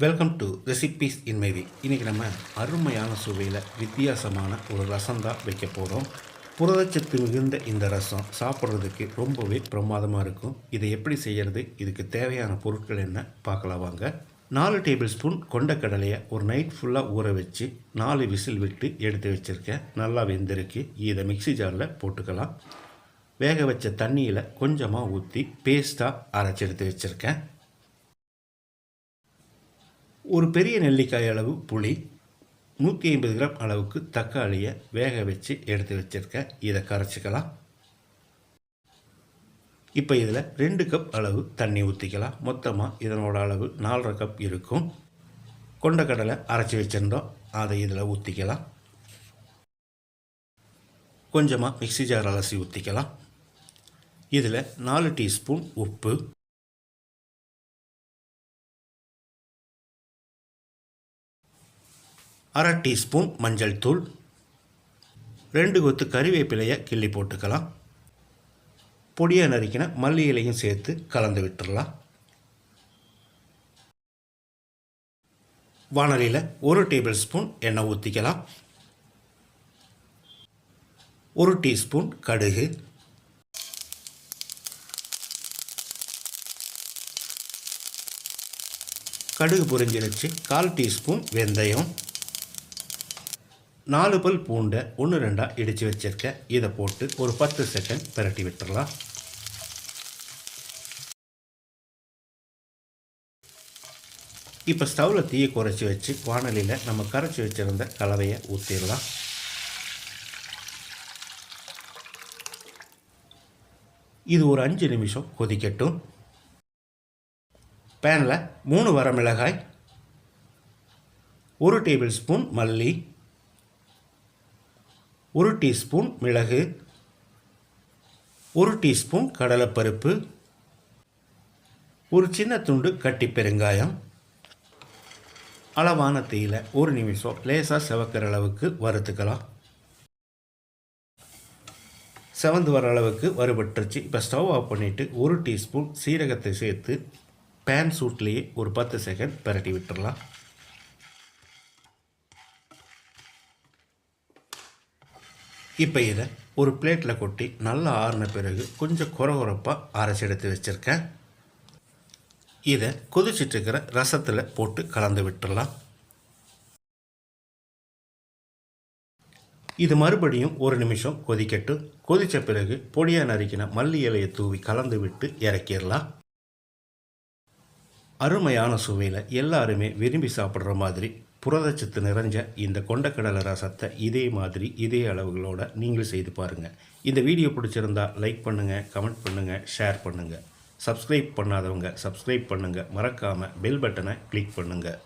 Welcome to recipes in my way. இன்றைக்கி நம்ம அருமையான சுவையில் வித்தியாசமான ஒரு ரசம் தான் வைக்க போகிறோம். புரதச்சத்து மிகுந்த இந்த ரசம் சாப்பிட்றதுக்கு ரொம்பவே பிரமாதமாக இருக்கும். இதை எப்படி செய்கிறது, இதுக்கு தேவையான பொருட்கள் என்ன பார்க்கலாம் வாங்க. 4 டேபிள் ஸ்பூன் கொண்டக்கடலையை ஒரு நைட் ஃபுல்லாக ஊற வச்சு 4 விசில் விட்டு எடுத்து வச்சுருக்கேன். நல்லா வெந்திருக்கு. இதை மிக்ஸி ஜாரில் போட்டுக்கலாம். வேக வச்ச தண்ணியில் கொஞ்சமாக ஊற்றி பேஸ்ட்டாக அரைச்சி எடுத்து வச்சுருக்கேன். ஒரு பெரிய நெல்லிக்காய் அளவு புளி, 150 கிராம் அளவுக்கு தக்காளியை வேக வச்சு எடுத்து வச்சுருக்கேன். இதை கரைச்சிக்கலாம். இப்போ இதில் 2 கப் அளவு தண்ணி ஊற்றிக்கலாம். மொத்தமாக இதனோட அளவு 4.5 கப் இருக்கும். கொண்டக்கடலை அரைச்சி வச்சுருந்தோம், அதை இதில் ஊற்றிக்கலாம். கொஞ்சமாக மிக்ஸி ஜார் அலசி ஊற்றிக்கலாம். இதில் 4 டீஸ்பூன் உப்பு, 1/2 டீஸ்பூன் மஞ்சள் தூள், 2 கொத்து கறிவேப்பிலையை கிள்ளி போட்டுக்கலாம். பொடியாக நறுக்கின மல்லி இலையும் சேர்த்து கலந்து விட்டுடலாம். வாணலியில் 1 டேபிள் ஸ்பூன் எண்ணெய் ஊற்றிக்கலாம். 1 டீஸ்பூன் கடுகு, கடுகு பொரிஞ்சிருச்சு. 1/4 டீஸ்பூன் வெந்தயம், 4 பல் பூண்டை 1-2 இடித்து வச்சுருக்கேன். இதை போட்டு ஒரு 10 செகண்ட் பிரட்டி விட்டுடலாம். இப்போ ஸ்டவ்வில் தீயை குறைச்சி வச்சு வாணலியில் நம்ம கரைச்சி வச்சுருந்த கலவையை ஊற்றிடலாம். இது ஒரு 5 நிமிஷம் கொதிக்கட்டும். பேனில் 3 வரமிளகாய், 1 டேபிள் ஸ்பூன் மல்லி, 1 டீஸ்பூன் மிளகு, 1 டீஸ்பூன் கடலைப்பருப்பு, ஒரு சின்ன துண்டு கட்டி பெருங்காயம், அளவான தீயில் 1 நிமிஷம் லேசாக செவக்கிற அளவுக்கு வறுத்துக்கலாம். செவந்து வர அளவுக்கு வறுபட்டுருச்சு. இப்போ ஸ்டவ் ஆஃப் பண்ணிவிட்டு 1 டீஸ்பூன் சீரகத்தை சேர்த்து பேன் சூட்லேயே ஒரு 10 செகண்ட் பிரட்டி விட்டுடலாம். இப்போ இதை ஒரு பிளேட்டில் கொட்டி நல்லா ஆறின பிறகு கொஞ்சம் குறகுறப்பாக அரைச்சி எடுத்து வச்சுருக்கேன். இதை கொதிச்சிட்ருக்கிற ரசத்தில் போட்டு கலந்து விட்டுடலாம். இது மறுபடியும் 1 நிமிஷம் கொதிக்கட்டும். கொதித்த பிறகு பொடியாக நறுக்கின மல்லி இலையை தூவி கலந்து விட்டு இறக்கிடலாம். அருமையான சுவையில் எல்லாருமே விரும்பி சாப்பிட்ற மாதிரி புரதச்சத்து நிறைஞ்ச இந்த கொண்டக்கடலை ரசத்தை இதே அளவுகளோடு நீங்களும் செய்து பாருங்கள். இந்த வீடியோ பிடிச்சிருந்தா லைக் பண்ணுங்கள், கமெண்ட் பண்ணுங்கள், ஷேர் பண்ணுங்கள். சப்ஸ்கிரைப் பண்ணாதவங்க சப்ஸ்கிரைப் பண்ணுங்கள். மறக்காமல் பெல் பட்டனை கிளிக் பண்ணுங்கள்.